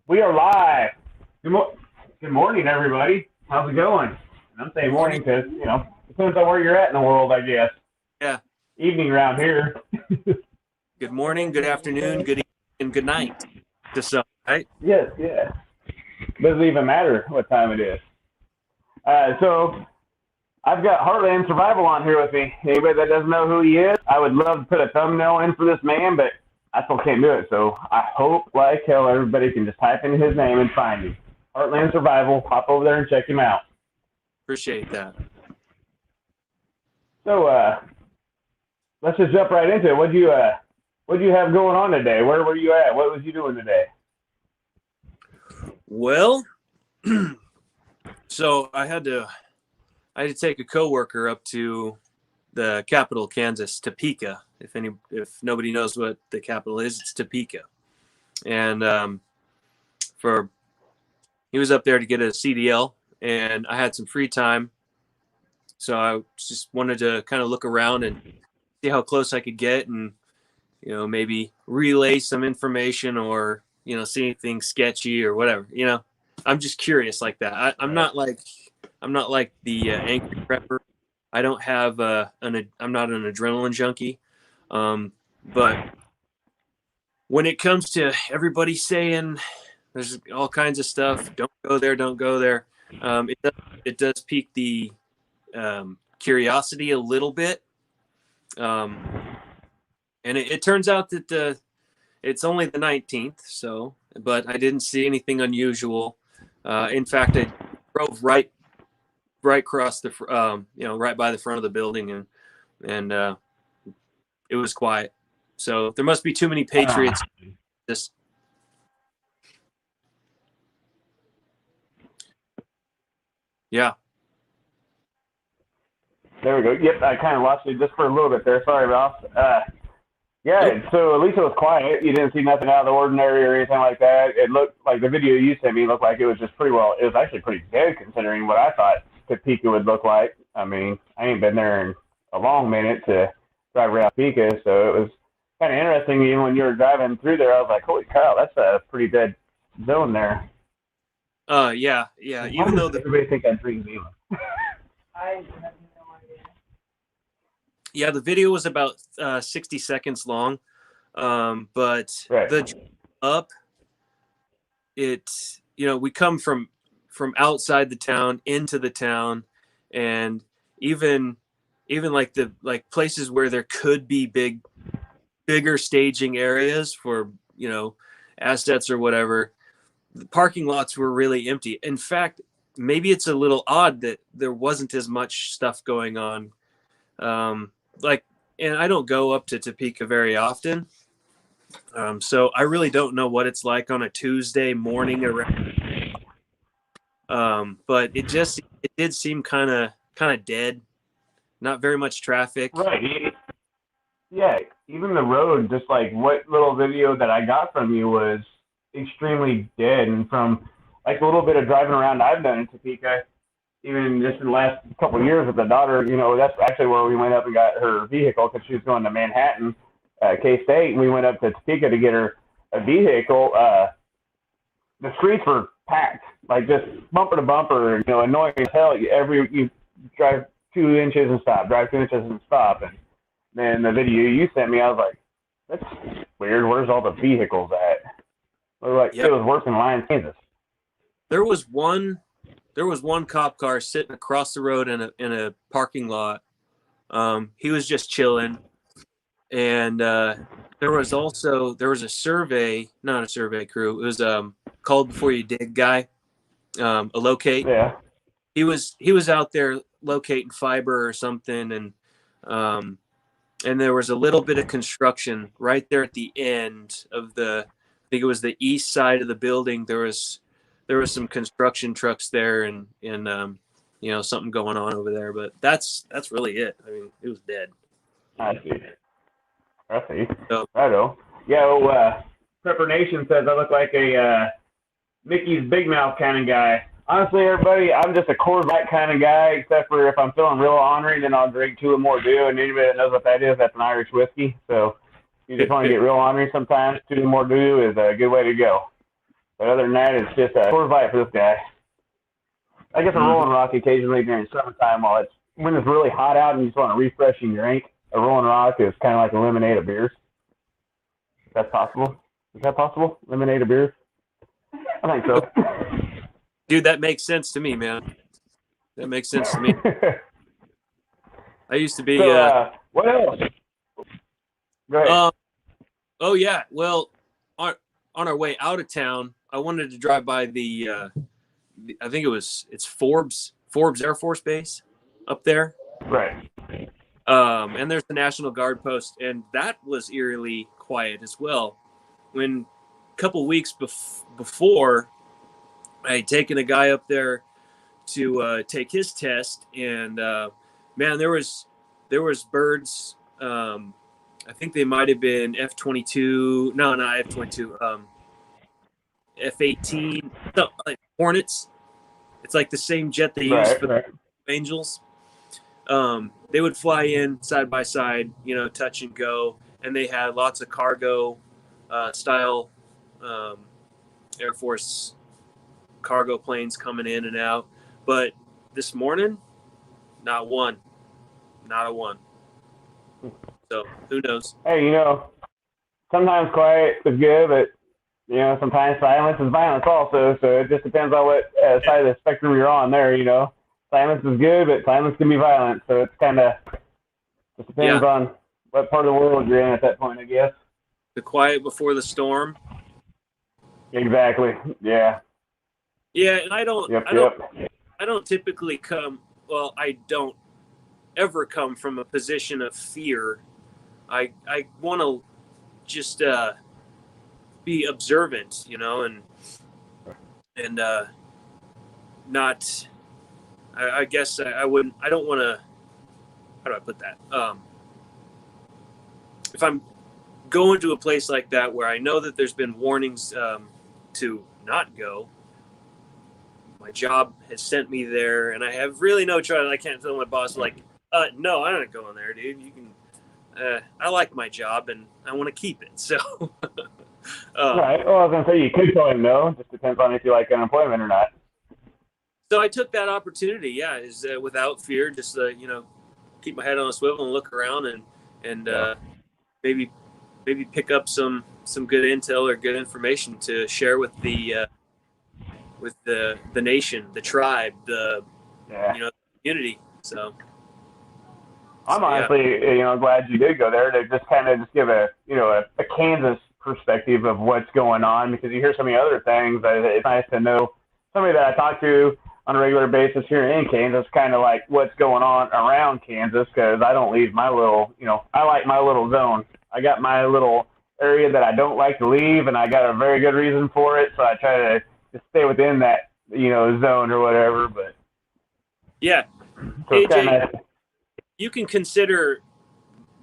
We are live. Good morning, everybody. How's it going? And I'm saying morning because, depends on where you're at in the world, I guess. Yeah. Evening around here. Good morning, good afternoon, good evening, and good night to some, right? Yes, yeah. Doesn't even matter what time it is. So I've got Heartland Survival on here with me. Anybody that doesn't know who he is, I would love to put a thumbnail in for this man, but I still can't do it. So I hope, like hell, everybody can just type in his name and find him. Heartland Survival. Hop over there and check him out. Appreciate that. So let's just jump right into it. What'd you have going on today? Where were you at? What was you doing today? Well, so I had to take a coworker up to the capital, Kansas, Topeka. If nobody knows what the capital is, it's Topeka. And he was up there to get a CDL, and I had some free time, so I just wanted to kind of look around and see how close I could get, and maybe relay some information or see anything sketchy or whatever. I'm just curious like that. I'm not like the angry prepper. I don't have I'm not an adrenaline junkie. But when it comes to everybody saying there's all kinds of stuff, don't go there. It does pique the curiosity a little bit. And it turns out that it's only the 19th, but I didn't see anything unusual. In fact, I drove right across the, right by the front of the building, and it was quiet. So there must be too many patriots. Yeah. There we go. Yep, I kind of lost you just for a little bit there. Sorry, Ross. Yeah, so at least it was quiet. You didn't see nothing out of the ordinary or anything like that. It looked like the video you sent me looked like it was just pretty well. It was actually pretty good considering what I thought Topeka would look like. I mean, I ain't been there in a long minute to drive around Topeka, so it was kind of interesting. Even when you were driving through there, I was like, holy cow, that's a pretty dead zone there. Yeah. Even though everybody think I'm drinking I have no idea. Yeah, the video was about 60 seconds long, but right. The up, we come from outside the town into the town, and even like places where there could be bigger staging areas for assets or whatever. The parking lots were really empty. In fact, maybe it's a little odd that there wasn't as much stuff going on. And I don't go up to Topeka very often. So I really don't know what it's like on a Tuesday morning around. But it did seem kind of dead. Not very much traffic. Right. Yeah. Even the road, just like what little video that I got from you was extremely dead. And from like a little bit of driving around I've done in Topeka, even just in the last couple of years with the daughter, that's actually where we went up and got her vehicle because she was going to Manhattan, K-State, and we went up to Topeka to get her a vehicle. The streets were packed, like just bumper to bumper, annoying as hell. You drive 2 inches and stop, drive 2 inches and stop. And then the video you sent me, I was like, that's weird. Where's all the vehicles at? It was like, It was worse than Lyons, Kansas. There was one cop car sitting across the road in a parking lot. He was just chilling, and there was a survey, not a survey crew. It was called before you dig guy, a locate. Yeah. He was out there locating fiber or something, and there was a little bit of construction right there at the end of I think it was the east side of the building. There was some construction trucks there and something going on over there, but that's really it. I mean, it was dead. I see. So, I know. Yeah, Prepper Nation says I look like a Mickey's Big Mouth kind of guy. Honestly, everybody, I'm just a Coors Light kind of guy, except for if I'm feeling real ornery, then I'll drink 2 or more Dew, and anybody that knows what that is, that's an Irish whiskey. So you just want to get real ornery sometimes, 2 or more Dew is a good way to go. But other than that, it's just a short fight for this guy. I guess a rolling rock occasionally during summertime when it's really hot out and you just want to refresh your drink. A rolling rock is kind of like a lemonade of beers. Is that possible? Is that possible? Lemonade of beers? I think so. Dude, that makes sense to me, man. That makes sense to me. I used to be. So, what else? Go ahead. Oh yeah. Well, on our way out of town, I wanted to drive by I think it's Forbes Air Force Base up there. Right. And there's the National Guard post, and that was eerily quiet as well. When a couple weeks before, I had taken a guy up there to take his test, and man, there was birds. I think they might have been F-22. No, not F-22. F-18. No, like Hornets. It's like the same jet they use for the Angels. They would fly in side by side, touch and go, and they had lots of cargo style Air Force cargo planes coming in and out. But this morning, not a one. So who knows? Hey, sometimes quiet is good, but sometimes silence is violence also. So it just depends on what side of the spectrum you're on there. Silence is good, but silence can be violent. So it's kind of just depends on what part of the world you're in at that point, I guess. The quiet before the storm. Exactly. Yeah. Yeah, and I don't typically I don't ever come from a position of fear. I want to just be observant, and not. I guess I wouldn't. I don't want to. How do I put that? If I'm going to a place like that where I know that there's been warnings to not go, my job has sent me there, and I have really no choice. I can't tell my boss no, I'm not going there, dude. You can. I like my job, and I want to keep it. So. Right. Well, I was gonna say you could tell him no. Just depends on if you like unemployment or not. So I took that opportunity. Is without fear, just keep my head on a swivel and look around and maybe pick up some good intel or good information to share with the nation, the tribe, the community. So I'm honestly glad you did go there to just kind of give a Kansas perspective of what's going on, because you hear so many other things. It's nice to know somebody that I talk to on a regular basis here in Kansas, kind of like what's going on around Kansas, because I don't leave my little, I like my little zone. I got my little area that I don't like to leave, and I got a very good reason for it, so I try to just stay within that, zone or whatever. But yeah, so AJ, you can consider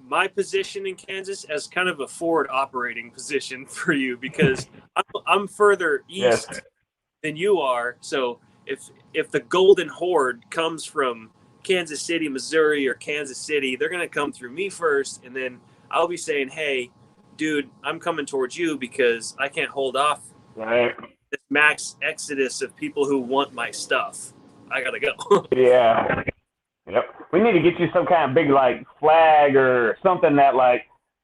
my position in Kansas as kind of a forward operating position for you, because I'm further east than you are. So if the Golden Horde comes from Kansas City, Missouri, or Kansas City, they're going to come through me first, and then I'll be saying, hey, dude, I'm coming towards you because I can't hold off this max exodus of people who want my stuff. I got to go. Yeah. Yep. We need to get you some kind of big flag or something that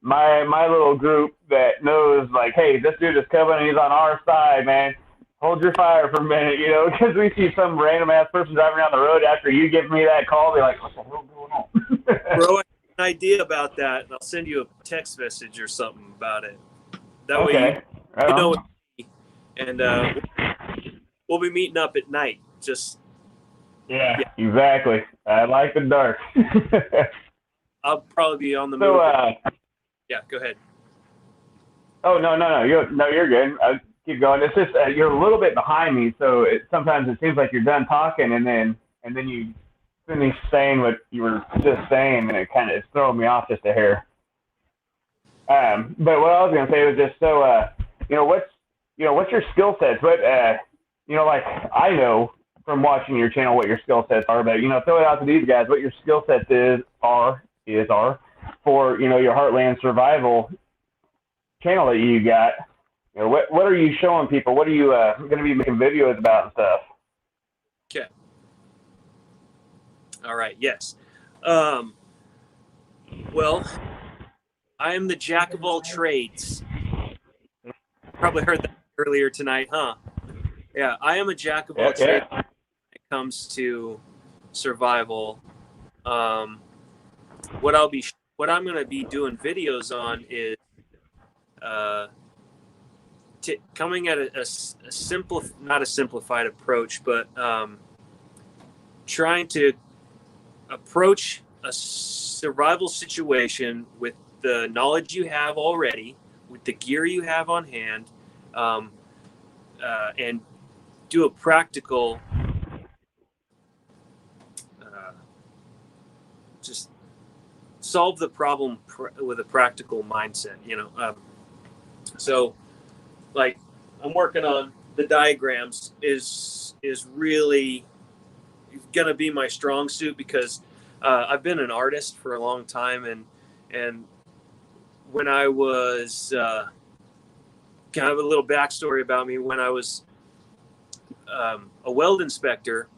my little group that knows hey, this dude is coming and he's on our side, man. Hold your fire for a minute, because we see some random ass person driving down the road after you give me that call, be like, what the hell going on? Bro, I have an idea about that, and I'll send you a text message or something about it. That way you know it, and we'll be meeting up at night. Just exactly. I like the dark. I'll probably be on the move. Yeah, go ahead. Oh no, you're good. Keep going. It's just you're a little bit behind me, so sometimes it seems like you're done talking, and then you finish saying what you were just saying, and it kind of is throwing me off just a hair. But what I was gonna say was just what's your skill sets? What I know from watching your channel what your skill sets are, but throw it out to these guys what your skill sets are for your Heartland Survival channel that you got. You know, what are you showing people? What are you going to be making videos about and stuff? Okay. All right. Yes. Well, I am the jack of all trades. Probably heard that earlier tonight, huh? Yeah, I am a jack of all trades when it comes to survival. What I'm going to be doing videos on is coming at a simple, not a simplified approach, but trying to approach a survival situation with the knowledge you have already, with the gear you have on hand, and do a practical, just solve the problem with a practical mindset. So like I'm working on the diagrams is really going to be my strong suit because I've been an artist for a long time, and when I was kind of a little backstory about me, when I was a weld inspector,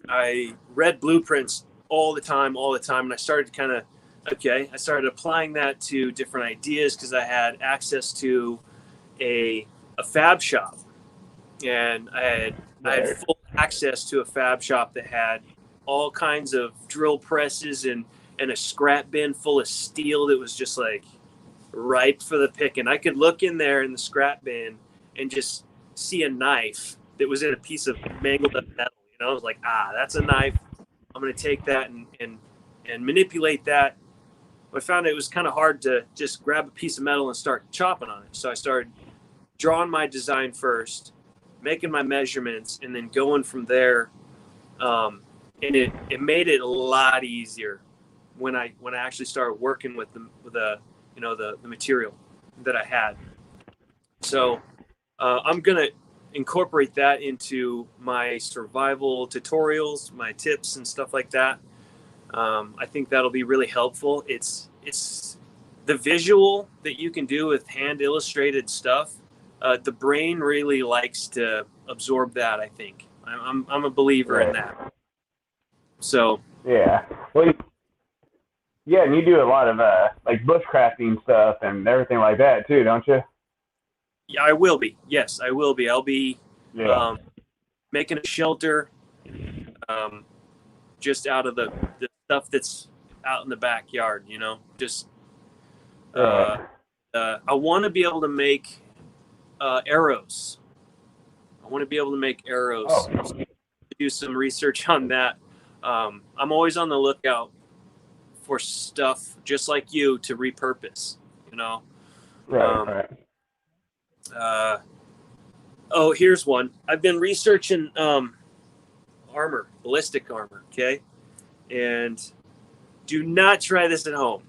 I read blueprints all the time, and I started I started applying that to different ideas because I had access to a fab shop, and I had full access to a fab shop that had all kinds of drill presses and a scrap bin full of steel that was just like ripe for the picking. I could look in there in the scrap bin and just see a knife that was in a piece of mangled up metal. I was like, that's a knife. I'm going to take that and manipulate that. I found it was kind of hard to just grab a piece of metal and start chopping on it. So I started drawing my design first, making my measurements, and then going from there. And it made it a lot easier when I actually started working with the material that I had. So I'm gonna incorporate that into my survival tutorials, my tips and stuff like that. I think that'll be really helpful. It's the visual that you can do with hand illustrated stuff. The brain really likes to absorb that. I think I'm a believer in that. So yeah, well, yeah, and you do a lot of like bushcrafting stuff and everything like that too, don't you? yeah, I will be. Yes, I will be. I'll be making a shelter just out of the stuff that's out in the backyard. Just I want to be able to make arrows. I want to be able to make arrows. So do some research on that. I'm always on the lookout for stuff just like you to repurpose. Right. Here's one. I've been researching armor, ballistic armor. Okay, and do not try this at home.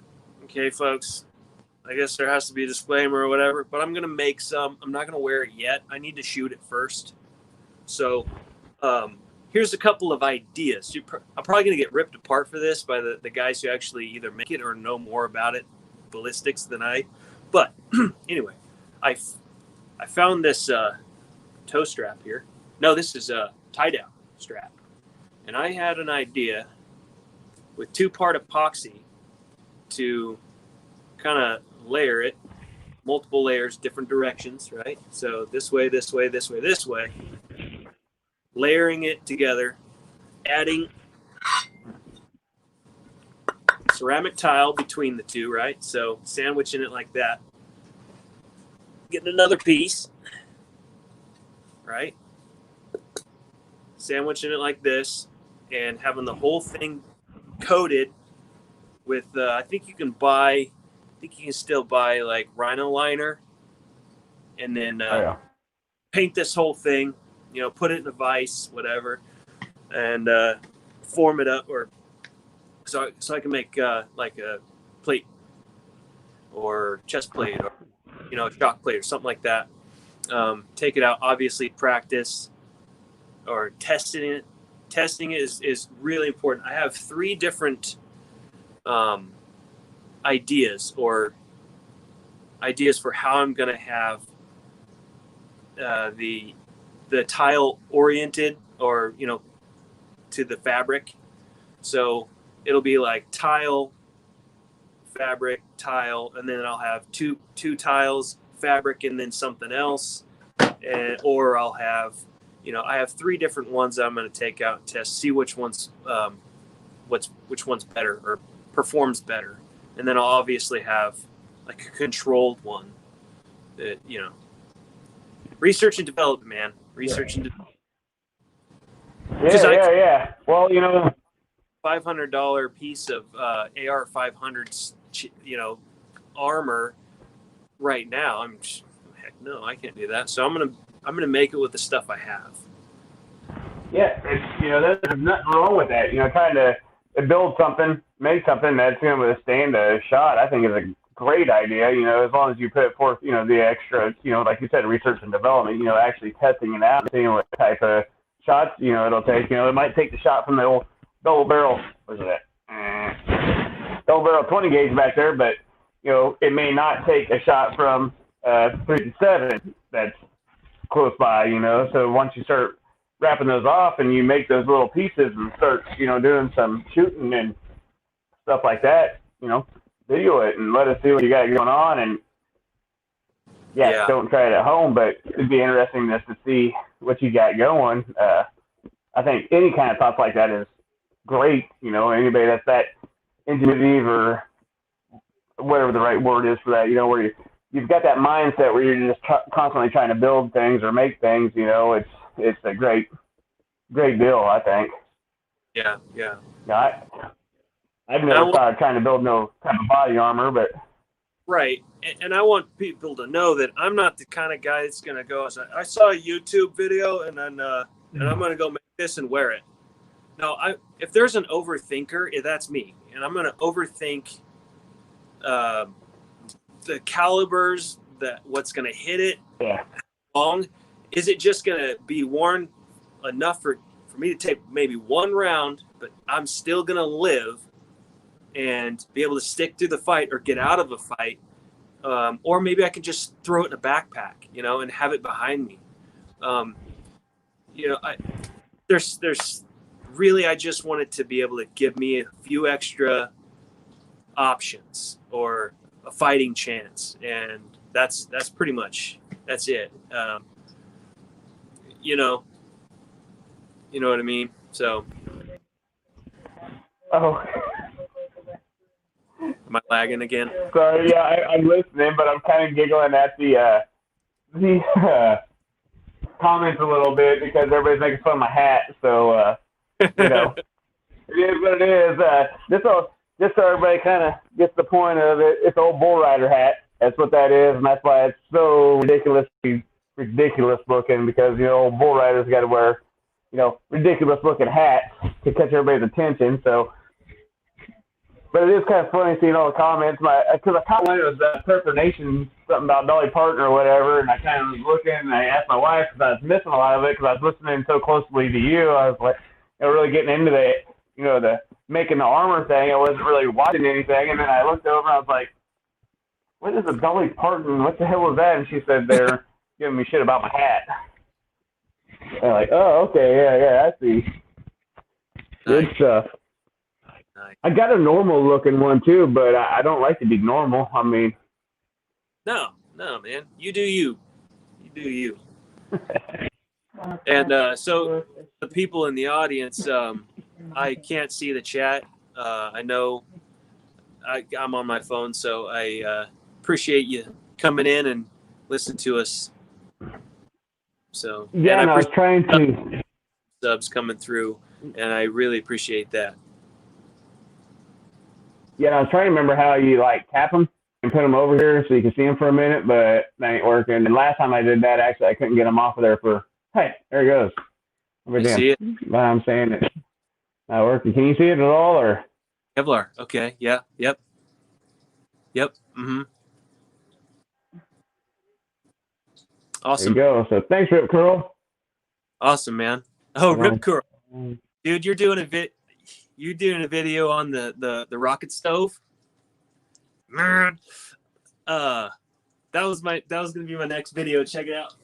Okay, folks. I guess there has to be a disclaimer or whatever, but I'm going to make some. I'm not going to wear it yet. I need to shoot it first. So here's a couple of ideas. I'm probably going to get ripped apart for this by the guys who actually either make it or know more about it, ballistics, than I. But anyway, I found this toe strap here. No, this is a tie-down strap. And I had an idea with 2-part epoxy to kind of layer it, multiple layers, different directions, right? So this way, this way, this way, this way, layering it together, adding ceramic tile between the two, right? So sandwiching it like that, getting another piece, right? Sandwiching it like this, and having the whole thing coated with, I think you can still buy like Rhino liner, and then paint this whole thing, put it in a vise, whatever, and form it up, or so I can make like a plate or chest plate or a shock plate or something like that. Take it out, obviously practice or testing it. Testing it is really important. I have 3 different ideas for how I'm going to have the tile oriented, or to the fabric. So it'll be like tile, fabric, tile, and then I'll have two tiles, fabric, and then something else. Or I'll have, I have 3 different ones that I'm going to take out and test, see which one's which one's better or performs better, and then I'll obviously have like a controlled one that research and development, man. Research and development. Yeah. Well, $500 piece of AR 500s, armor right now. Heck no, I can't do that. So I'm gonna make it with the stuff I have. Yeah, it's, there's nothing wrong with that. Trying to build something, make something that's going to withstand a shot, I think is a great idea. As long as you put forth, the extra, like you said, research and development. Actually testing it out and seeing what type of shots, it'll take. It might take the shot from the old double barrel. What's that? Double barrel 20 gauge back there, but it may not take a shot from 357 that's close by. So once you start wrapping those off and you make those little pieces and start, doing some shooting and stuff like that, video it and let us see what you got going on. And don't try it at home, but it'd be interesting just to see what you got going. I think any kind of thoughts like that is great. Anybody that's that ingenuitive or whatever the right word is for that, where you've got that mindset where you're just constantly trying to build things or make things, it's a great deal, I think. Yeah. I've never started trying to build no type of body armor, but right. And I want people to know that I'm not the kind of guy that's going to go, I saw a YouTube video and then and I'm going to go make this and wear it. No, if there's an overthinker, that's me. And I'm going to overthink the calibers, what's going to hit it, long. Is it just going to be worn enough for me to take maybe one round, but I'm still going to live and be able to stick through the fight or get out of a fight? Or maybe I can just throw it in a backpack, and have it behind me. There's really, I just wanted to be able to give me a few extra options or a fighting chance. And that's pretty much, that's it. You know what I mean? So. Oh. Am I lagging again? Sorry, yeah, I'm listening, but I'm kind of giggling at the comments a little bit because everybody's making fun of my hat. So, it is what it is. Just so everybody kind of gets the point of it, it's an old bull rider hat. That's what that is, and that's why it's so ridiculous looking, because old bull riders got to wear ridiculous looking hats to catch everybody's attention. So. But it is kind of funny seeing all the comments. Because I caught one, it was Surfer Nation, something about Dolly Parton or whatever, and I kind of was looking, and I asked my wife because I was missing a lot of it because I was listening so closely to you. I was like, really getting into the making the armor thing. I wasn't really watching anything, and then I looked over and I was like, what is a Dolly Parton? What the hell was that? And she said they're giving me shit about my hat. And I'm like, oh, okay, yeah, I see. Good stuff. I got a normal looking one too, but I don't like to be normal. I mean, no, man, you do you. You do you. And so the people in the audience, I can't see the chat. I know I'm on my phone, so I appreciate you coming in and listening to us. So yeah, and I was trying to subs coming through, and I really appreciate that. Yeah, I was trying to remember how you tap them and put them over here so you can see them for a minute, but that ain't working. And last time I did that, actually, I couldn't get them off of there hey, there he goes. You see it? But I'm saying it's not working. Can you see it at all, or? Kevlar. Okay. Yeah. Yep. Mm-hmm. Awesome. There you go. So thanks, Rip Curl. Awesome, man. Oh, Rip Curl. Dude, you're doing a video on the rocket stove, man. That was gonna be my next video. Check it out.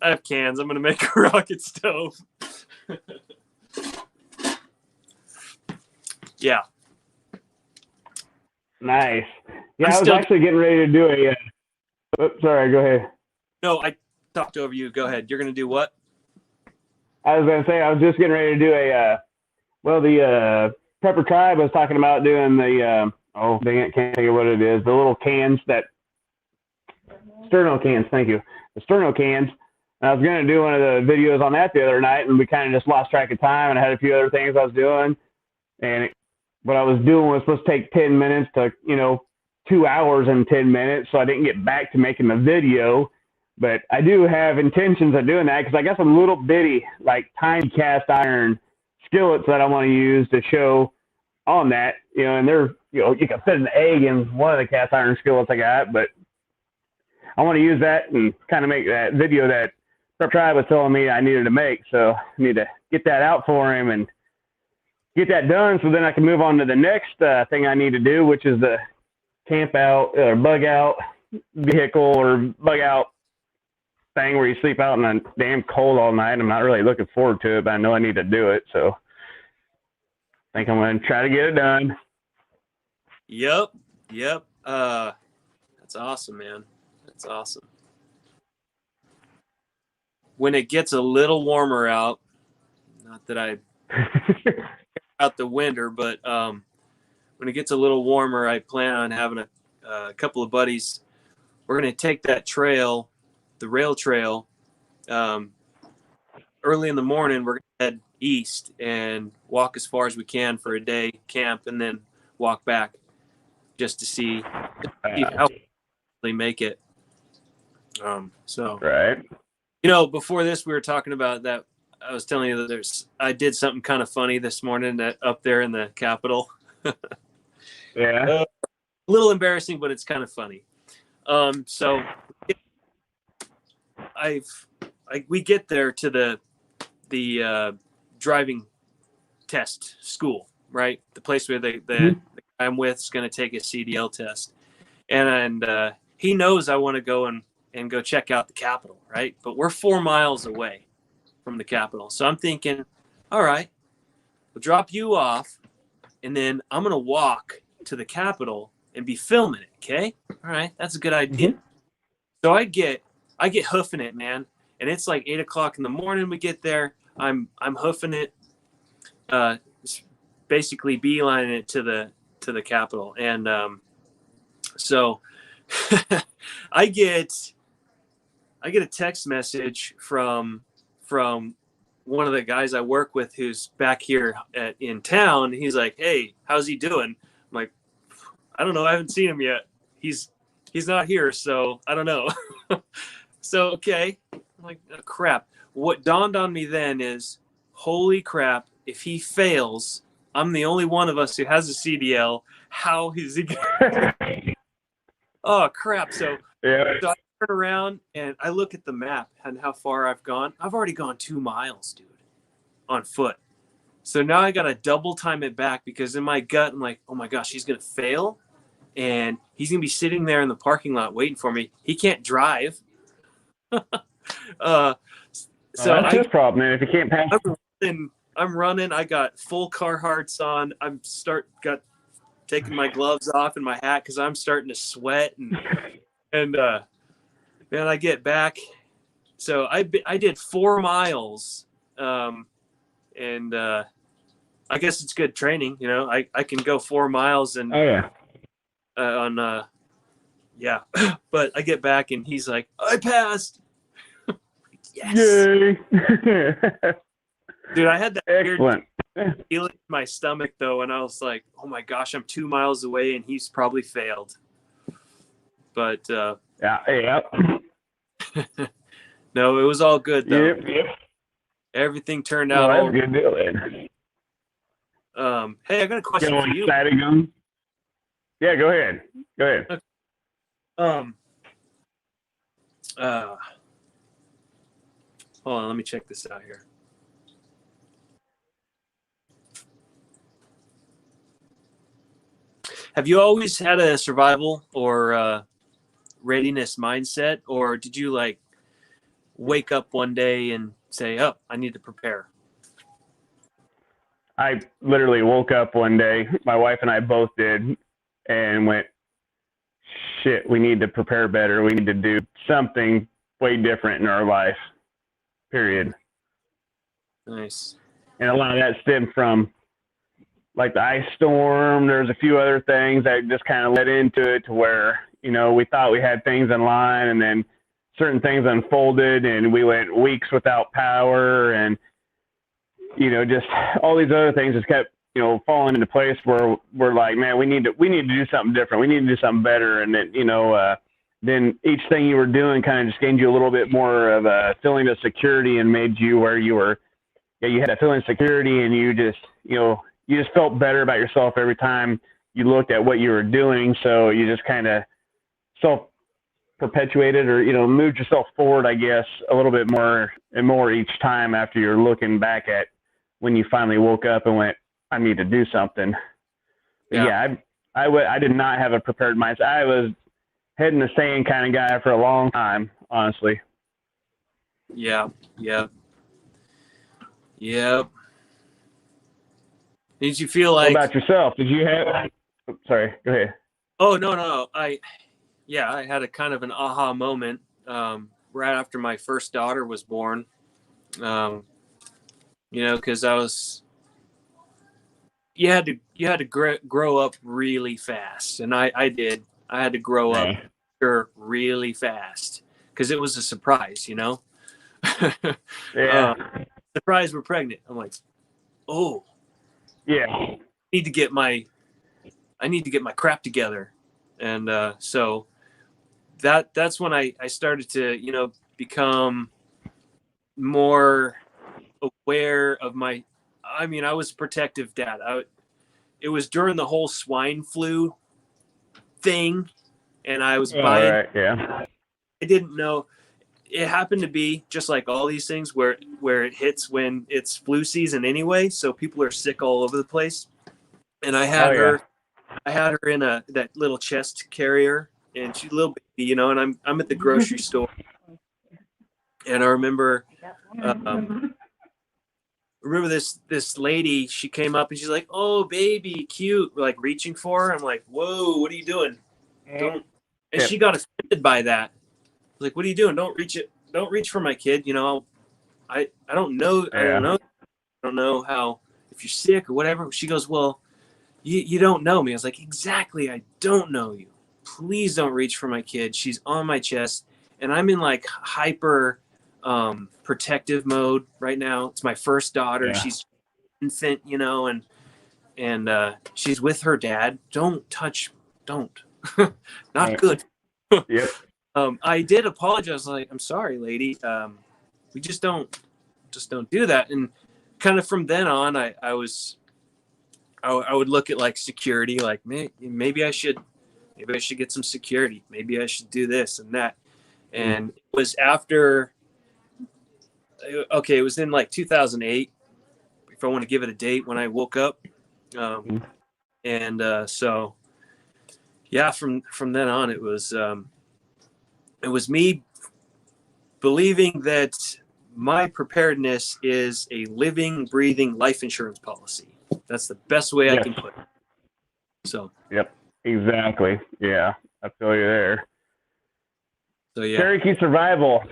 I have cans. I'm gonna make a rocket stove. Yeah. Nice. Yeah, I was actually getting ready to do a. Oops, sorry, go ahead. No, I talked over you. Go ahead. You're gonna do what? I was gonna say I was just getting ready to do a. The Prepper Tribe was talking about doing the. Oh, dang it, can't think of what it is. The little cans that. Sterno cans, thank you. The Sterno cans. And I was gonna do one of the videos on that the other night, and we kind of just lost track of time, and I had a few other things I was doing, and what I was doing was supposed to take 10 minutes to, 2 hours and 10 minutes. So I didn't get back to making the video, but I do have intentions of doing that because I got some little bitty, like tiny cast iron skillets that I want to use to show on that, and they're, you can fit an egg in one of the cast iron skillets I got, but I want to use that and kind of make that video that Prep Tribe was telling me I needed to make. So I need to get that out for him and get that done so then I can move on to the next thing I need to do, which is the camp out or bug out vehicle or bug out thing where you sleep out in the damn cold all night. I'm not really looking forward to it, but I know I need to do it. So I think I'm going to try to get it done. Yep. That's awesome, man. That's awesome. When it gets a little warmer out, not that I out the winter, but when it gets a little warmer, I plan on having a couple of buddies. We're going to take that trail, the rail trail, early in the morning. We're going to head east and walk as far as we can for a day, camp, and then walk back just to see how they make it. So right. Before this, we were talking about that. I was telling you that I did something kind of funny this morning up there in the Capitol. Yeah. A little embarrassing, but it's kind of funny. So we get there to the driving test school, right? The place where the guy I'm with is going to take a CDL test, and he knows I want to go and go check out the Capitol, right? But we're 4 miles away from the Capitol. So I'm thinking, all right, we'll drop you off, and then I'm going to walk to the Capitol and be filming it, okay? All right, that's a good idea. Mm-hmm. So I get hoofing it, man. And it's like 8 o'clock in the morning we get there. I'm hoofing it, basically beelining it to the Capitol. And so I get a text message from one of the guys I work with who's back here in town. He's like, "Hey, how's he doing?" I'm like, "I don't know. I haven't seen him yet. He's not here, so I don't know." So, okay. I'm like, oh, crap. What dawned on me then is, holy crap, if he fails, I'm the only one of us who has a CDL. How is he going? Oh, crap. So I turn around and I look at the map and how far I've gone. I've already gone 2 miles, dude, on foot. So now I got to double time it back because in my gut, I'm like, oh my gosh, he's going to fail. And he's going to be sitting there in the parking lot waiting for me. He can't drive. So that's his problem, man. If you can't pass. I'm running. I got full Carhartts on. Got taking my gloves off and my hat because I'm starting to sweat and man, I get back. So I did 4 miles, and I guess it's good training. I can go 4 miles and but I get back and he's like, I passed. Yes. Yay. Dude, I had that excellent weird feeling in my stomach though, and I was like, oh my gosh, I'm 2 miles away and he's probably failed. But yeah. No, it was all good though. Yep. Everything turned out all right. Good deal, man. Hey, I got a question for you. Yeah, go ahead. Okay. Hold on, let me check this out here. Have you always had a survival or readiness mindset, or did you wake up one day and say, oh, I need to prepare? I literally woke up one day, my wife and I both did, and went, shit, we need to prepare better. We need to do something way different in our life, period. Nice. And a lot of that stemmed from like the ice storm. There's a few other things that just kind of led into it to where, you know, we thought we had things in line, and then certain things unfolded and we went weeks without power, and, you know, just all these other things just kept, you know, falling into place where we're like, man, we need to do something different. We need to do something better. And then, you know, then each thing you were doing kind of just gained you a little bit more of a feeling of security and made you where you were, yeah, you had a feeling of security, and you just, you know, you just felt better about yourself every time you looked at what you were doing. So you just kind of self-perpetuated, or, you know, moved yourself forward, I guess, a little bit more and more each time after you're looking back at when you finally woke up and went, I need to do something. Yeah, I did not have a prepared mindset. I was head in the sand kind of guy for a long time, honestly. Yeah. Did you feel like? What about yourself? Did you have? Sorry, go ahead. Oh no. I had a kind of an aha moment right after my first daughter was born. You know, because you had to grow up really fast, and I did. I had to grow up really fast because it was a surprise, you know. Yeah. Surprise, we're pregnant. I'm like, oh. Yeah. I need to get my crap together. And so that's when I started to, you know, become more aware of I was a protective dad. It was during the whole swine flu thing, and I was buying. Right, yeah. I didn't know. It happened to be just like all these things where it hits when it's flu season anyway. So people are sick all over the place. And I had her in that little chest carrier, and she's a little baby, you know, and I'm at the grocery store. And I remember this lady, she came up and she's like, oh, baby, cute, like reaching for her. I'm like, whoa, what are you doing? Don't. And she got offended by that. Like, what are you doing? Don't reach for my kid. You know, I don't know. Yeah. I don't know how, if you're sick or whatever. She goes, well, you don't know me. I was like, exactly. I don't know you. Please don't reach for my kid. She's on my chest, and I'm in like hyper protective mode right now. It's my first daughter. Yeah. She's infant, you know, and she's with her dad. Don't touch. Don't. Not good. Yep. I did apologize. Like, I'm sorry, lady. We just don't do that. And kind of from then on, I would look at like security, like maybe I should get some security. Maybe I should do this and that. And it was after, it was in like 2008, if I want to give it a date, when I woke up. So yeah, from then on, it was me believing that my preparedness is a living, breathing life insurance policy. That's the best way I can put it. So. Yep. Exactly. Yeah, I feel you there. So yeah. Cherokee Survival.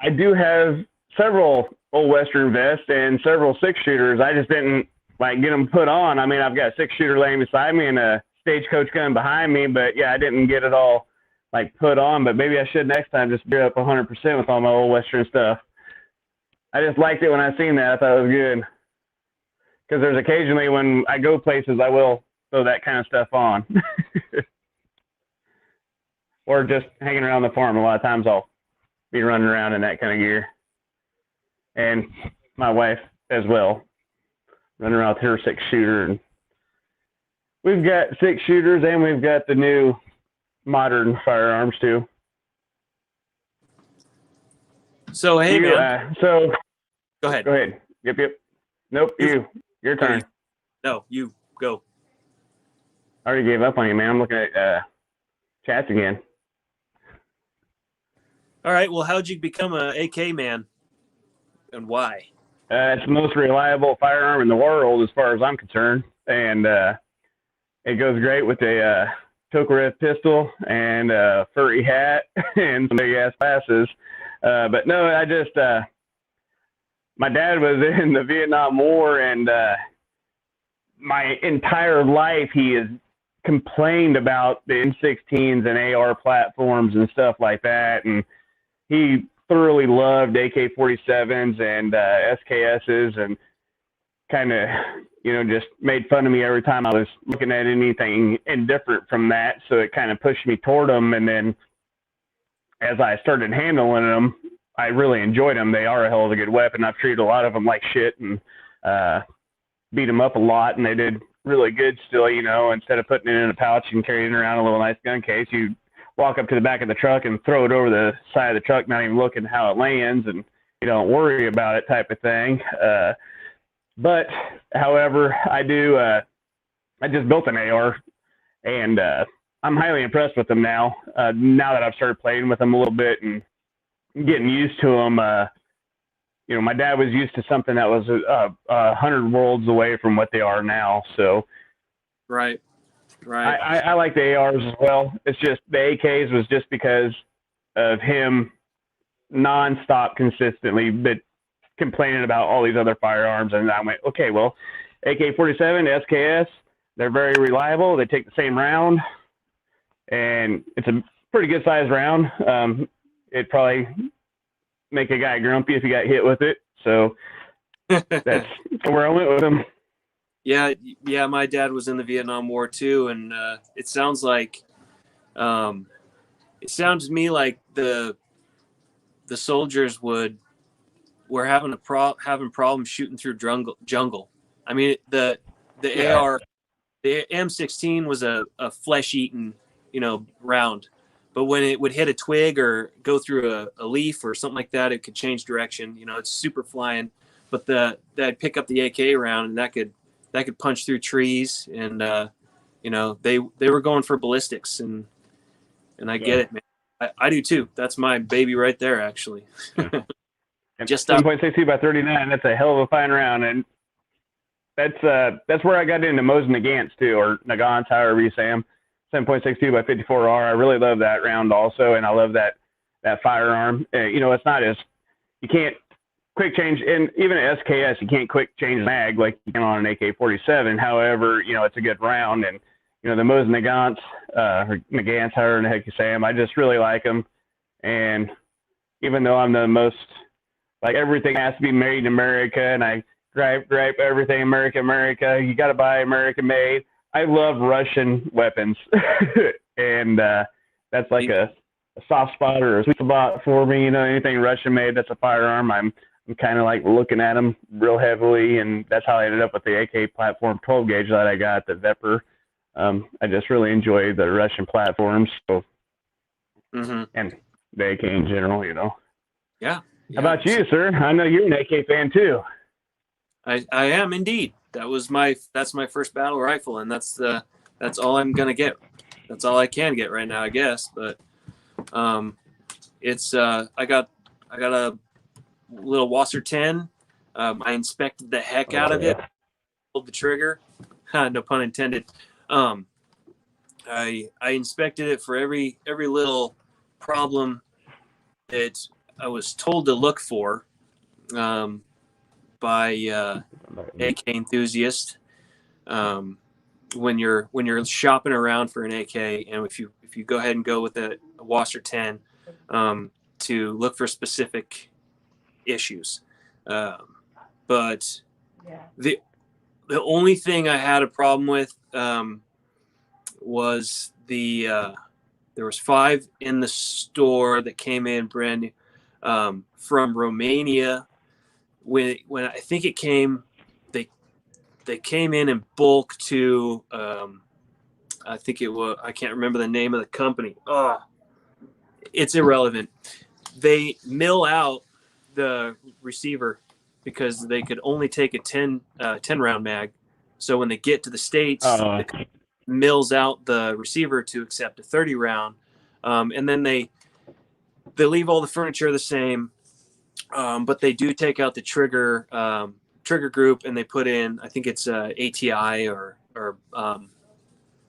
I do have several old Western vests and several 6-shooters. I just didn't like get them put on. I mean, I've got a 6-shooter laying beside me and a stagecoach gun behind me, but yeah, I didn't get it all like put on. But maybe I should next time, just gear up 100% with all my old Western stuff. I just liked it when I seen that. I thought it was good. Because there's occasionally when I go places, I will throw that kind of stuff on. Or just hanging around the farm. A lot of times I'll be running around in that kind of gear. And my wife as well, running around with her 6-shooter. And we've got 6-shooters, and we've got the new modern firearms too. So, hey, man. So go ahead. Go ahead. Yep. Nope, your turn. No, you go. I already gave up on you, man. I'm looking at chats again. All right. Well, how'd you become a AK man, and why? It's the most reliable firearm in the world as far as I'm concerned, and it goes great with a Topeka pistol and a furry hat and some big ass glasses. But no, I just my dad was in the Vietnam War, and my entire life he has complained about the M16s and AR platforms and stuff like that, and he thoroughly loved AK-47s and SKSs, and kind of, just made fun of me every time I was looking at anything indifferent from that. So it kind of pushed me toward them. And then as I started handling them, I really enjoyed them. They are a hell of a good weapon. I've treated a lot of them like shit and beat them up a lot, and they did really good still. Instead of putting it in a pouch and carrying it around a little nice gun case, you walk up to the back of the truck and throw it over the side of the truck, not even looking how it lands, and you don't worry about it, type of thing. But however, I just built an AR, and I'm highly impressed with them now. Now that I've started playing with them a little bit and getting used to them, my dad was used to something that was 100 worlds away from what they are now. So, Right. I like the ARs as well. It's just the AKs was just because of him nonstop consistently, but complaining about all these other firearms. And I went, okay, well, AK-47, SKS, they're very reliable. They take the same round, and it's a pretty good sized round. It'd probably make a guy grumpy if he got hit with it. So that's where I went with them. Yeah. My dad was in the Vietnam War too, and it sounds like, it sounds to me like the soldiers were having problems shooting through jungle. I mean, the AR, the M16 was a flesh-eating, round, but when it would hit a twig or go through a leaf or something like that, it could change direction. It's super flying, but that'd pick up the AK round, and that could punch through trees, and they were going for ballistics, and I get it, man. I do too. That's my baby right there, actually. And just 7.62 by 39. That's a hell of a fine round, and that's where I got into Mosin Nagants too, or Nagants, however you say them. 7.62 by 54R. I really love that round also, and I love that firearm. It's not as, you can't quick change, and even an SKS, you can't quick change the mag like you can on an AK-47. However, it's a good round, and the Mosin Nagants, or Nagants, however the heck you say them, I just really like them. And even though I'm the most, like, everything has to be made in America, and I gripe everything America, you got to buy American made. I love Russian weapons, and that's like a soft spot or a sweet spot for me. Anything Russian made that's a firearm, I'm kind of like looking at them real heavily, and that's how I ended up with the AK platform 12 gauge that I got, the Vepr. I just really enjoy the Russian platforms, so and the AK in general, Yeah. How about you, sir? I know you're an AK fan too. I am indeed. That's my first battle rifle, and that's all I'm gonna get. That's all I can get right now, I guess. But it's I got a little Wasser 10. I inspected the heck out of it. Pulled the trigger. No pun intended. I inspected it for every little problem that I was told to look for by AK enthusiast. When you're shopping around for an AK, and if you go ahead and go with a Wasser 10, to look for specific issues, but the only thing I had a problem with was there was 5 in the store that came in brand new from Romania. When I think it came, they came in bulk to I think it was, I can't remember the name of the company. It's irrelevant. They mill out the receiver because they could only take a 10 round mag. So when they get to the States, it mills out the receiver to accept a 30 round. And then they they leave all the furniture the same, but they do take out the trigger group and they put in, I think it's ATI or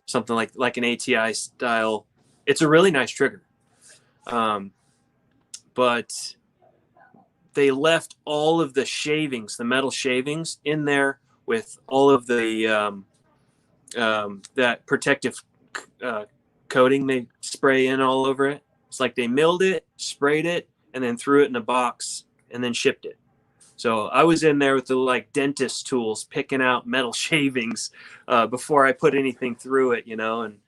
something like an ATI style. It's a really nice trigger, but they left all of the shavings, the metal shavings, in there with all of the that protective coating they spray in all over it. It's like they milled it, sprayed it, and then threw it in a box and then shipped it. So I was in there with the like dentist tools, picking out metal shavings before I put anything through it, you know. And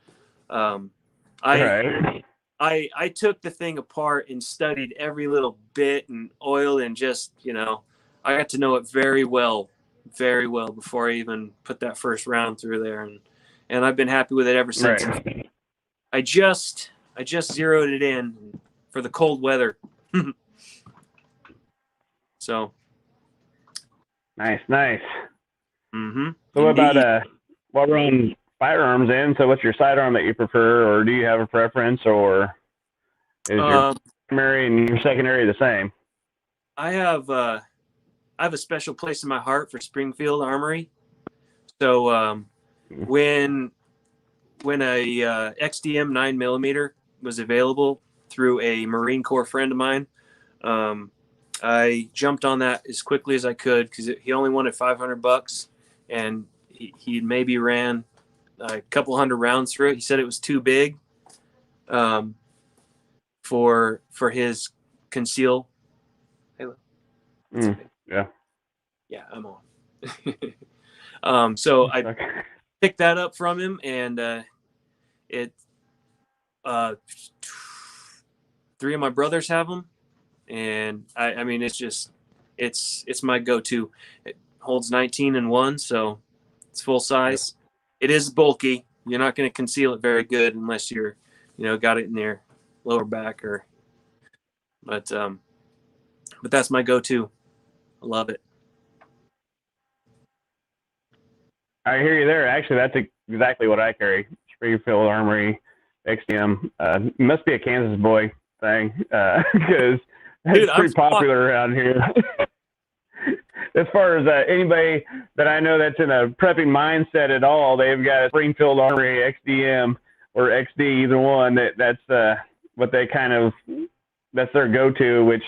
I took the thing apart and studied every little bit and oil and just, you know, I got to know it very well before I even put that first round through there. And I've been happy with it ever since. Right. I just zeroed it in for the cold weather. So Nice. mm-hmm. So what about while we're on firearms in, so what's your sidearm that you prefer, or do you have a preference, or is your primary and your secondary the same? I have a special place in my heart for Springfield Armory. So when a XDM 9mm was available through a Marine Corps friend of mine, I jumped on that as quickly as I could because he only wanted $500, and he maybe ran a couple hundred rounds through it. He said it was too big for his conceal. Yeah, I'm on. So I picked that up from him, and it 3 of my brothers have them, and I mean it's my go-to. It holds 19 in one, so it's full size. Yep. It is bulky. You're not going to conceal it very good unless you're, got it in their lower back but that's my go-to. I love it. I hear you there. Actually, that's exactly what I carry. Springfield Armory XDM. Must be a Kansas boy thing because it's pretty popular around here. As far as anybody that I know that's in a prepping mindset at all, they've got a Springfield Armory XDM or XD, either one. That's what they that's their go-to, which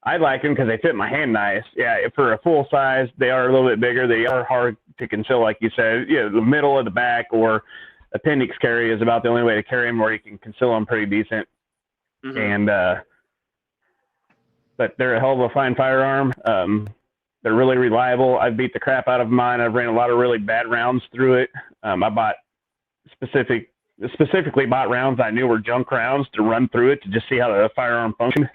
I like them because they fit my hand nice. Yeah, for a full size, they are a little bit bigger. They are hard to conceal, like you said. Yeah, the middle of the back or appendix carry is about the only way to carry them where you can conceal them pretty decent. Mm-hmm. And but they're a hell of a fine firearm. They're really reliable. I've beat the crap out of mine. I've ran a lot of really bad rounds through it. I bought specifically bought rounds I knew were junk rounds to run through it to just see how the firearm functioned,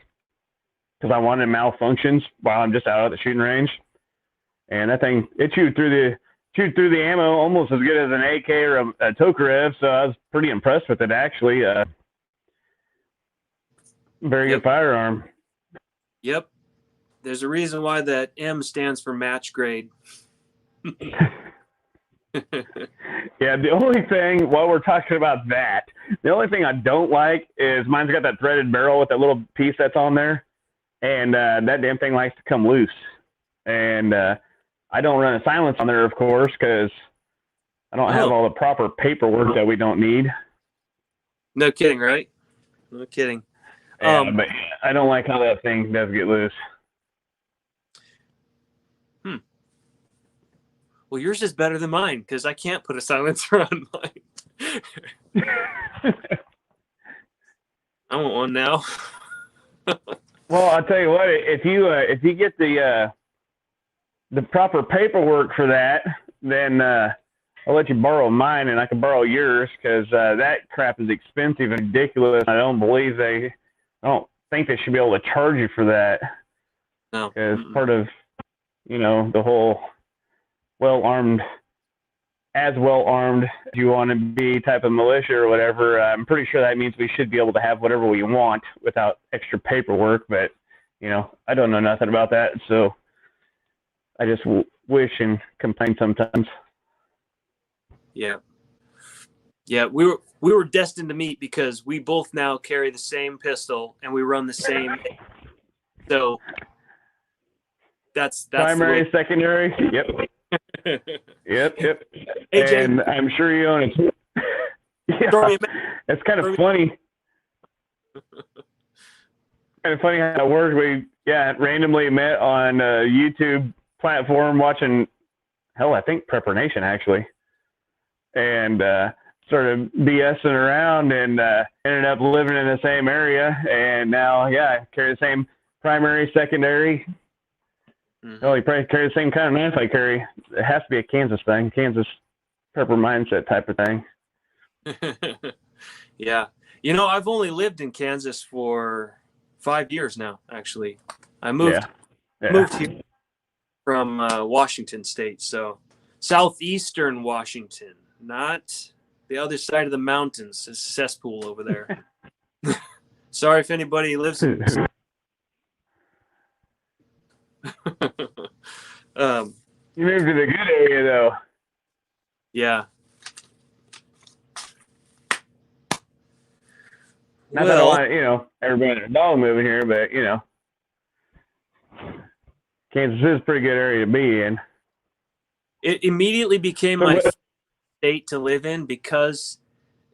because I wanted malfunctions while I'm just out at the shooting range. And that thing, it chewed through the ammo almost as good as an AK or a Tokarev, so I was pretty impressed with it, actually. Very good firearm. Yep. There's a reason why that M stands for match grade. Yeah, the only thing, while we're talking about that, the only thing I don't like is mine's got that threaded barrel with that little piece that's on there. And that damn thing likes to come loose. And I don't run a silence on there, of course, because I don't have all the proper paperwork that we don't need. No kidding, right? No kidding. Yeah, but I don't like how that thing does get loose. Well, yours is better than mine because I can't put a silencer on mine. I want one now. Well, I'll tell you what, if you get the proper paperwork for that, then I'll let you borrow mine and I can borrow yours, because that crap is expensive and ridiculous. I don't think they should be able to charge you for that. No. Because part of, the whole well-armed as you want to be type of militia or whatever, I'm pretty sure that means we should be able to have whatever we want without extra paperwork. But, I don't know nothing about that. So I just wish and complain sometimes. Yeah. Yeah, we were destined to meet because we both now carry the same pistol and we run the same. So that's primary, the way. secondary. Yep. Yep. Hey, Jay, And I'm sure you own it. throw me Yeah, a it's kind of funny. Kind of funny how it worked. We randomly met on a YouTube platform watching, hell, I think Prepper Nation actually, and started BSing around and ended up living in the same area. And now, I carry the same primary, secondary. Mm-hmm. Oh, you probably carry the same kind of knife I carry. It has to be a Kansas thing, Kansas Prepper mindset type of thing. Yeah. I've only lived in Kansas for 5 years now, actually. I moved here from Washington State, so southeastern Washington, not the other side of the mountains. It's a cesspool over there. Sorry if anybody lives in You moved to the good area, though. Yeah. Not that I want, everybody and their dog moving here, but, Kansas is a pretty good area to be in. It immediately became my state to live in because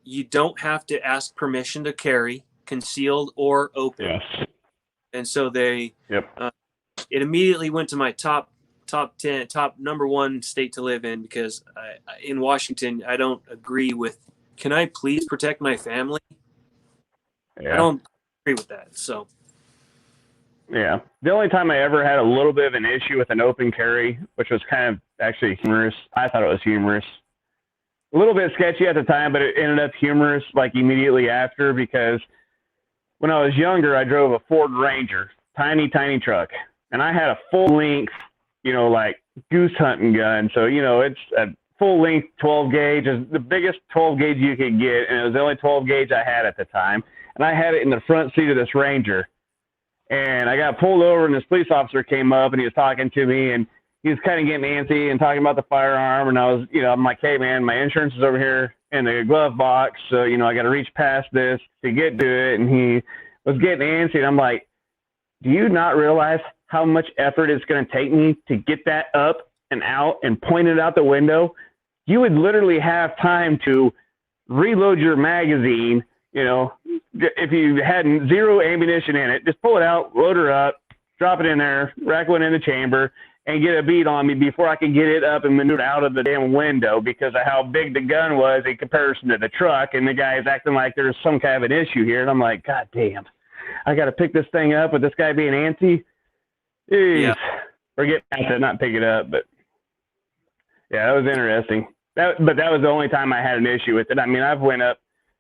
you don't have to ask permission to carry, concealed or open. Yes. And so it immediately went to my top 10, top number one state to live in because in Washington, I don't agree with, can I please protect my family? Yeah. I don't agree with that. So. Yeah. The only time I ever had a little bit of an issue with an open carry, which was kind of actually humorous. I thought it was humorous. A little bit sketchy at the time, but it ended up humorous like immediately after because when I was younger, I drove a Ford Ranger, tiny truck. And I had a full length, like goose hunting gun. So, it's a full length 12 gauge, is the biggest 12 gauge you could get. And it was the only 12 gauge I had at the time. And I had it in the front seat of this Ranger. And I got pulled over and this police officer came up and he was talking to me and he was kind of getting antsy and talking about the firearm. And I was, I'm like, hey man, my insurance is over here in the glove box. So, I got to reach past this to get to it. And he was getting antsy and I'm like, do you not realize how much effort it's going to take me to get that up and out and point it out the window? You would literally have time to reload your magazine. If you had zero ammunition in it, just pull it out, load her up, drop it in there, rack one in the chamber, and get a bead on me before I could get it up and maneuver out of the damn window because of how big the gun was in comparison to the truck. And the guy is acting like there's some kind of an issue here. And I'm like, God damn, I got to pick this thing up with this guy being antsy. Jeez. Yeah. Or get past it, not pick it up. But yeah, that was interesting. But that was the only time I had an issue with it. I mean, I've went up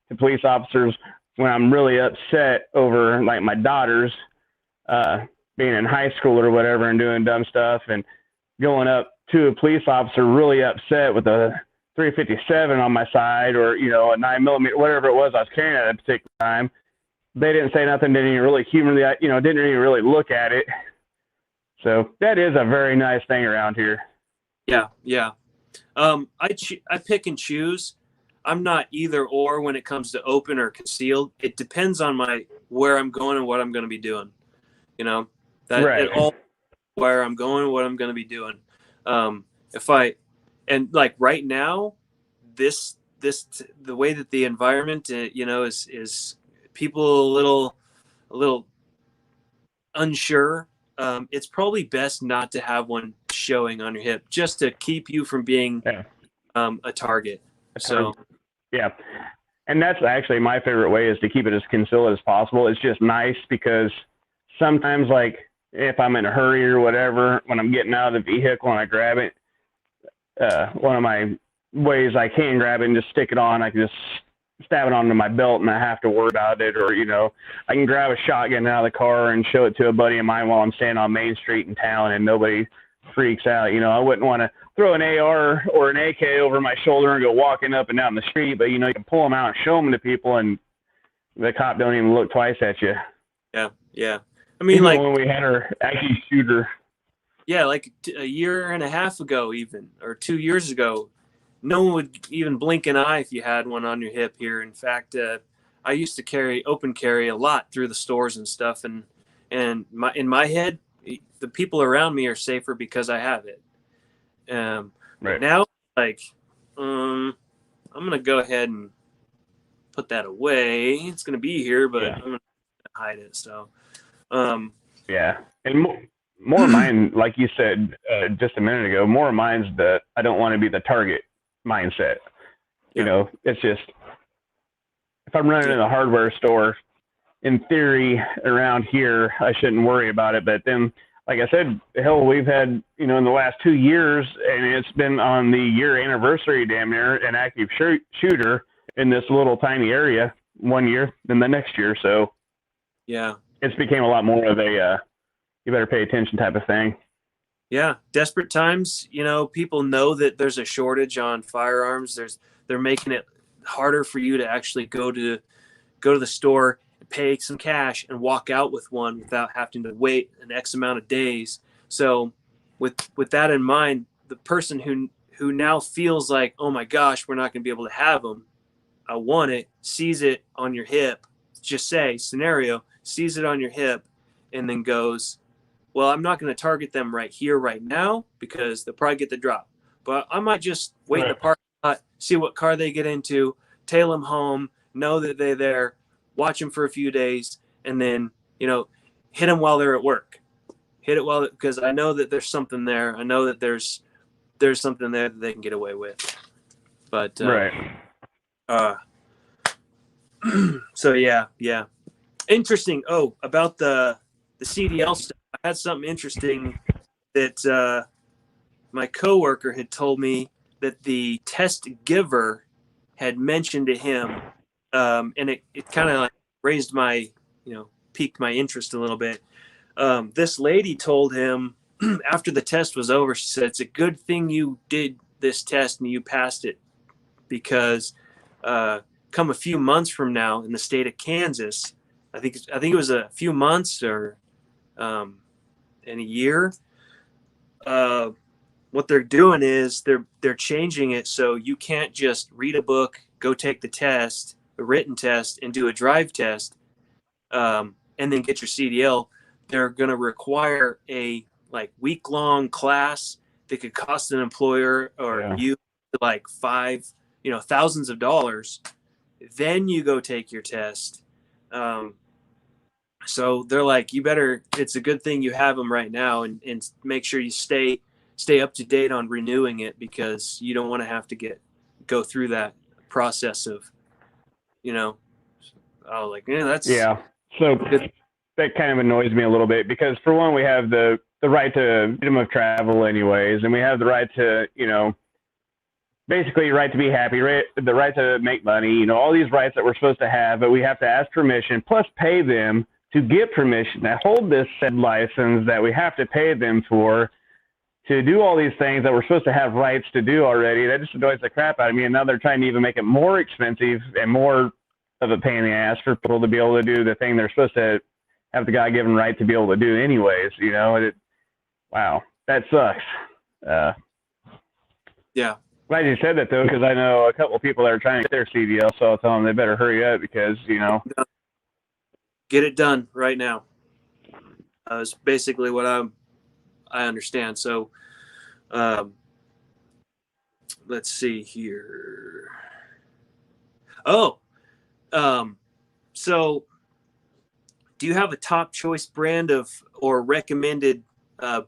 to police officers when I'm really upset over like my daughters being in high school or whatever and doing dumb stuff and going up to a police officer really upset with a 357 on my side or, a 9mm, whatever it was I was carrying at a particular time. They didn't say nothing, didn't even really humor didn't even really look at it. So that is a very nice thing around here. Yeah. Yeah. I pick and choose. I'm not either or when it comes to open or concealed. It depends on where I'm going and what I'm going to be doing. Right. It all where I'm going and what I'm going to be doing. Right now, the way that the environment, is people a little unsure. It's probably best not to have one showing on your hip just to keep you from being a target. So. Yeah. And that's actually my favorite way is to keep it as concealed as possible. It's just nice because sometimes like if I'm in a hurry or whatever, when I'm getting out of the vehicle and I grab it, one of my ways I can grab it and just stick it on, I can just stab it onto my belt and I have to worry about it. Or, I can grab a shotgun out of the car and show it to a buddy of mine while I'm standing on Main Street in town and nobody freaks out. I wouldn't want to throw an AR or an AK over my shoulder and go walking up and down the street, but you can pull them out and show them to people and the cop don't even look twice at you. Yeah. Yeah. I mean, even when we had our active shooter. Yeah. Like a year and a half ago, even, or 2 years ago, no one would even blink an eye if you had one on your hip here. In fact, I used to carry open carry a lot through the stores and stuff, and in my head, the people around me are safer because I have it. But Right. now, like, I'm gonna go ahead and put that away. It's gonna be here, but I'm gonna hide it. So, yeah, and more of mine, like you said just a minute ago, more of mine's that I don't want to be the target mindset. You know, it's just if I'm running in a hardware store, in theory, around here, I shouldn't worry about it. But then, like I said, hell, we've had, in the last 2 years, and it's been on the year anniversary, damn near, an active shooter in this little tiny area 1 year, then the next year. So, yeah, it's became a lot more of a you better pay attention type of thing. Yeah, desperate times. People know that there's a shortage on firearms. They're making it harder for you to actually go to the store, pay some cash, and walk out with one without having to wait an X amount of days. So, with that in mind, the person who now feels like, oh my gosh, we're not going to be able to have them. I want it. Sees it on your hip. Just say scenario. Sees it on your hip, and then goes, well, I'm not going to target them right here, right now, because they'll probably get the drop. But I might just wait in the parking lot, see what car they get into, tail them home, know that they're there, watch them for a few days, and then, hit them while they're at work. Hit it because I know that there's something there. I know that there's something there that they can get away with. But, so yeah. Interesting. Oh, about the CDL stuff. I had something interesting that my coworker had told me that the test giver had mentioned to him, and it kind of like raised my, piqued my interest a little bit. This lady told him after the test was over, she said, it's a good thing you did this test and you passed it, because come a few months from now in the state of Kansas, I think it was a few months or in a year. What they're doing is they're changing it so you can't just read a book, go take the written test, and do a drive test, and then get your CDL. They're going to require a week-long class that could cost an employer or you like thousands of dollars. Then you go take your test. So they're like, it's a good thing you have them right now, and make sure you stay up to date on renewing it, because you don't want to have to go through that process of, that's So that kind of annoys me a little bit, because for one, we have the right to freedom of travel anyways, and we have the right to, basically right to be happy, the right to make money, all these rights that we're supposed to have, but we have to ask permission, plus pay them to get permission to hold this said license that we have to pay them for, to do all these things that we're supposed to have rights to do already. That just annoys the crap out of me. And now they're trying to even make it more expensive and more of a pain in the ass for people to be able to do the thing they're supposed to have the God-given right to be able to do anyways. Wow, that sucks. Yeah. Glad you said that, though, because I know a couple of people that are trying to get their CDL, so I'll tell them they better hurry up, because, Get it done right now. Is basically what I understand. So, let's see here. Oh, so do you have a top choice brand or recommended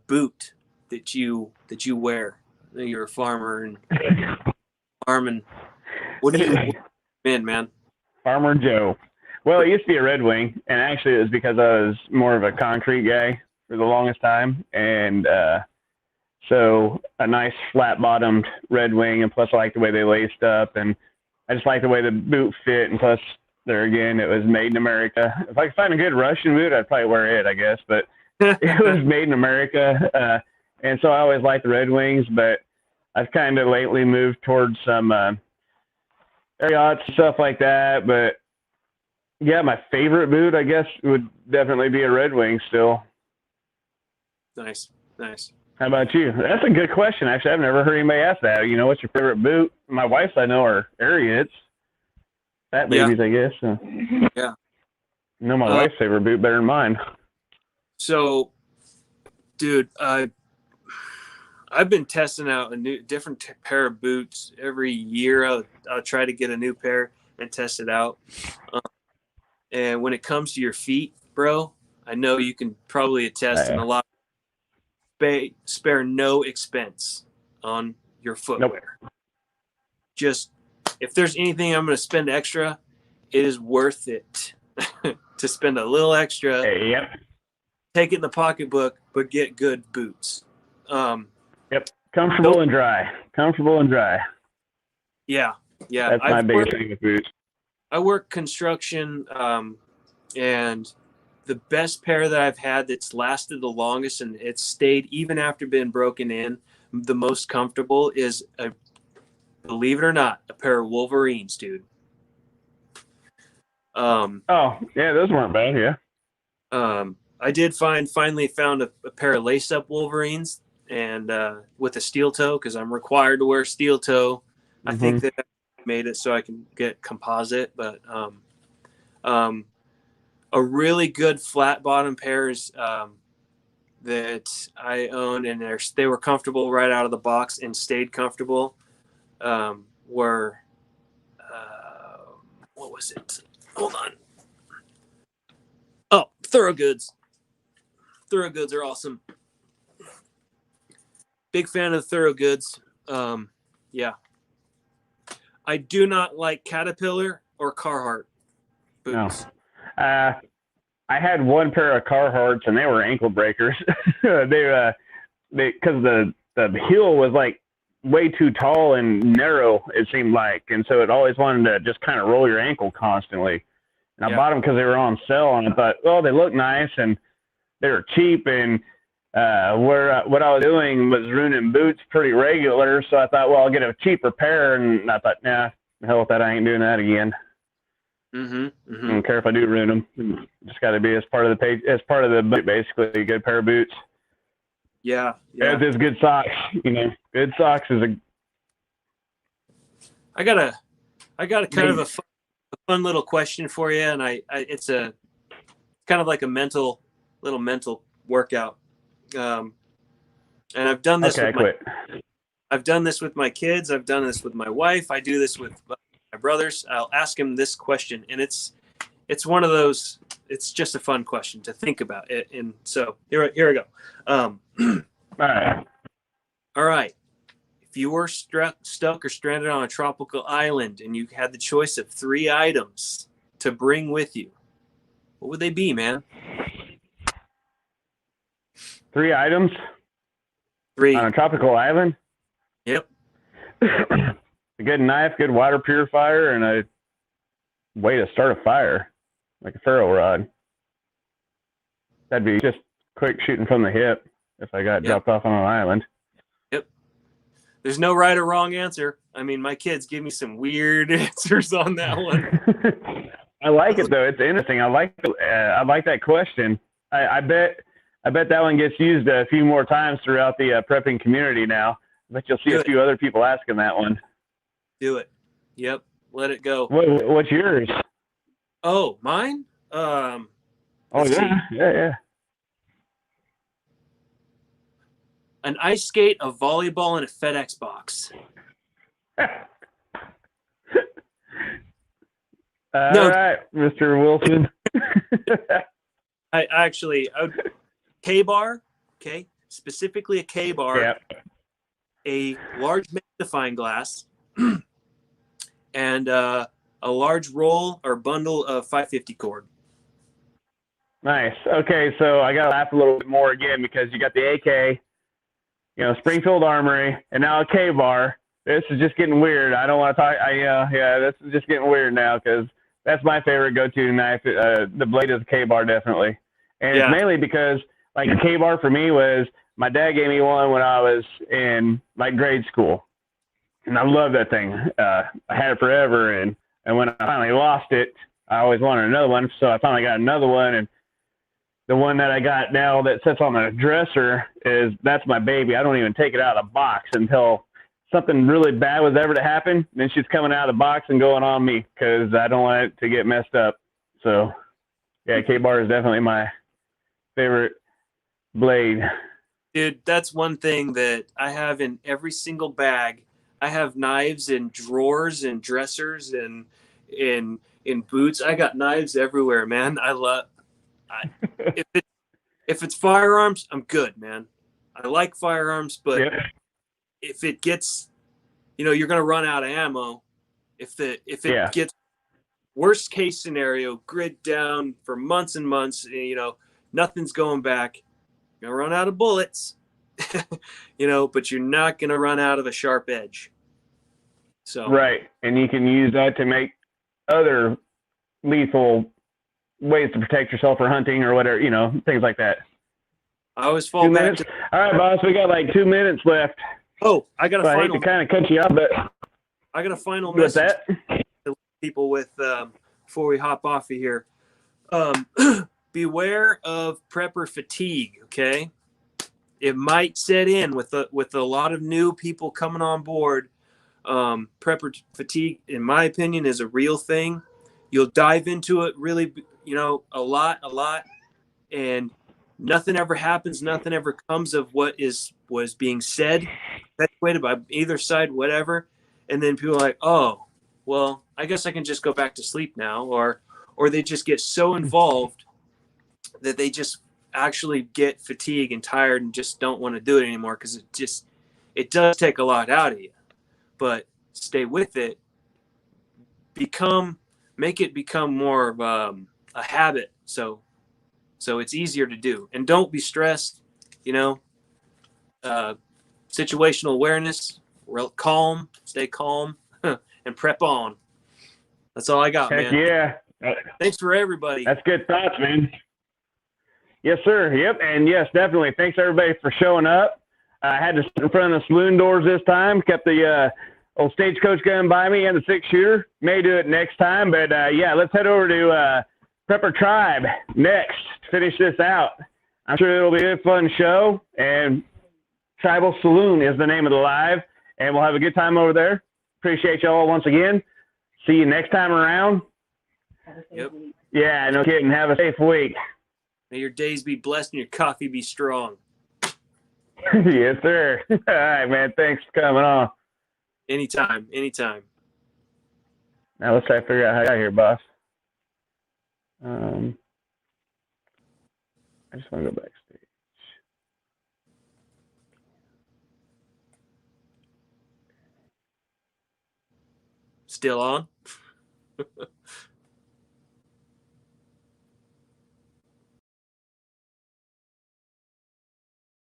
boot that you wear? I know you're a farmer and farming. What do you recommend, man? Farmer Joe. Well, it used to be a Red Wing, and actually it was because I was more of a concrete guy for the longest time, and so a nice flat-bottomed Red Wing, and plus I like the way they laced up, and I just like the way the boot fit, and plus there again, it was made in America. If I could find a good Russian boot, I'd probably wear it, I guess, but it was made in America, and so I always liked the Red Wings, but I've kind of lately moved towards some Marriott's, stuff like that, but yeah, my favorite boot, I guess, would definitely be a Red Wing still. Nice. How about you? That's a good question. Actually, I've never heard anybody ask that. You know, what's your favorite boot? My wife's, I know, are Ariats. Fat babies, I guess. So. Yeah. I know my wife's favorite boot better than mine. So, dude, I've been testing out a different pair of boots every year. I'll try to get a new pair and test it out. And when it comes to your feet, bro, I know you can probably attest in a lot. Spare no expense on your footwear. Nope. Just if there's anything I'm going to spend extra, it is worth it to spend a little extra. Hey, yep. Take it in the pocketbook, but get good boots. Yep. Comfortable and dry. Comfortable and dry. Yeah. Yeah. That's my biggest thing with boots. I work construction, and the best pair that I've had that's lasted the longest and it's stayed even after being broken in, the most comfortable is, believe it or not, a pair of Wolverines, dude. Oh, yeah, those weren't bad, yeah. I did finally found a pair of lace-up Wolverines and with a steel toe, because I'm required to wear steel toe. I think that I made it so I can get composite, but a really good flat bottom pairs that I own, and they were comfortable right out of the box and stayed comfortable, were what was it? Hold on. Oh, Thorogoods. Thorogoods are awesome. Big fan of the Thorogoods. Yeah. I do not like Caterpillar or Carhartt boots. No. I had one pair of Carhartts, and they were ankle breakers. They because the heel was like way too tall and narrow, it seemed like, and so it always wanted to just kind of roll your ankle constantly. And I bought them because they were on sale, and I thought, well, they look nice and they were cheap, and what I was doing was ruining boots pretty regular. So I thought, well, I'll get a cheaper pair, and I thought, nah, hell with that, I ain't doing that again. I don't care if I do ruin them. Just got to be as part of the boot, basically, a good pair of boots. Yeah. As is good socks. You know, good socks is a. I got a kind of a fun little question for you, and it's a kind of like a mental workout. And I've done this. I've done this with my kids. I've done this with my wife. I do this with my brothers. I'll ask them this question, and it's one of those. It's just a fun question to think about it. And so here I go. All right. If you were stuck or stranded on a tropical island and you had the choice of 3 items to bring with you, what would they be, man? 3 items? 3. On a tropical island? Yep. A good knife, good water purifier, and a way to start a fire, like a ferro rod. That'd be just quick shooting from the hip if I got dropped off on an island. Yep. There's no right or wrong answer. I mean, my kids give me some weird answers on that one. I like it, though. It's interesting. I like that question. I bet that one gets used a few more times throughout the prepping community now. I bet you'll see a few other people asking that one. Do it. Yep. Let it go. What's yours? Oh, mine? Yeah. An ice skate, a volleyball, and a FedEx box. All right, Mr. Wilson. I would K-bar, okay? Specifically a K-bar, a large magnifying glass, and a large roll or bundle of 550 cord. Nice. Okay, so I got to laugh a little bit more again because you got the AK, Springfield Armory, and now a K-bar. This is just getting weird. I don't want to talk. This is just getting weird now because that's my favorite go-to knife. The blade is a K-bar, definitely. And it's mainly because, like, a K-bar for me was, my dad gave me one when I was in, like, grade school. And I love that thing. I had it forever, and when I finally lost it, I always wanted another one. So I finally got another one, and the one that I got now that sits on the dresser that's my baby. I don't even take it out of the box until something really bad was ever to happen. Then she's coming out of the box and going on me because I don't want it to get messed up. So, yeah, K-bar is definitely my favorite blade. Dude, that's one thing that I have in every single bag. I have knives in drawers and dressers and in boots. I got knives everywhere, man. If it's firearms, I'm good, man. I like firearms, but Yeah. if it gets, you're gonna run out of ammo. If it gets worst case scenario, grid down for months and months, nothing's going back. You're gonna run out of bullets, but you're not gonna run out of a sharp edge. So Right, and you can use that to make other lethal ways to protect yourself for hunting or whatever, things like that. I always fall 2 back minutes. All right, boss, we got like 2 minutes left. I got a So I hate final. to kind of cut you off, but I got a final what's message that? to people with before we hop off of here. Beware of prepper fatigue. Okay, it might set in with a lot of new people coming on board. Prepper fatigue, in my opinion, is a real thing. You'll dive into it really, a lot, and nothing ever happens. Nothing ever comes of what was being said, perpetuated by either side, whatever. And then people are like, oh, well, I guess I can just go back to sleep now, or they just get so involved that they just actually get fatigued and tired and just don't want to do it anymore because it does take a lot out of you. But stay with it. Make it become more of a habit. So it's easier to do. And don't be stressed. Situational awareness, stay calm, and prep on. That's all I got, Heck man. yeah. Thanks for everybody. That's good thoughts, man. Yes, sir. Yep. And yes, definitely. Thanks everybody for showing up. I had to sit in front of the saloon doors this time. Kept the old stagecoach gun by me and the 6-shooter. May do it next time. But yeah, let's head over to Prepper Tribe next to finish this out. I'm sure it'll be a fun show. And Tribal Saloon is the name of the live. And we'll have a good time over there. Appreciate you all once again. See you next time around. Yep. Yeah, no kidding. Have a safe week. May your days be blessed and your coffee be strong. Yes, sir. All right, man. Thanks for coming on. Anytime. Now let's try to figure out how I got here, boss. I just want to go backstage. Still on?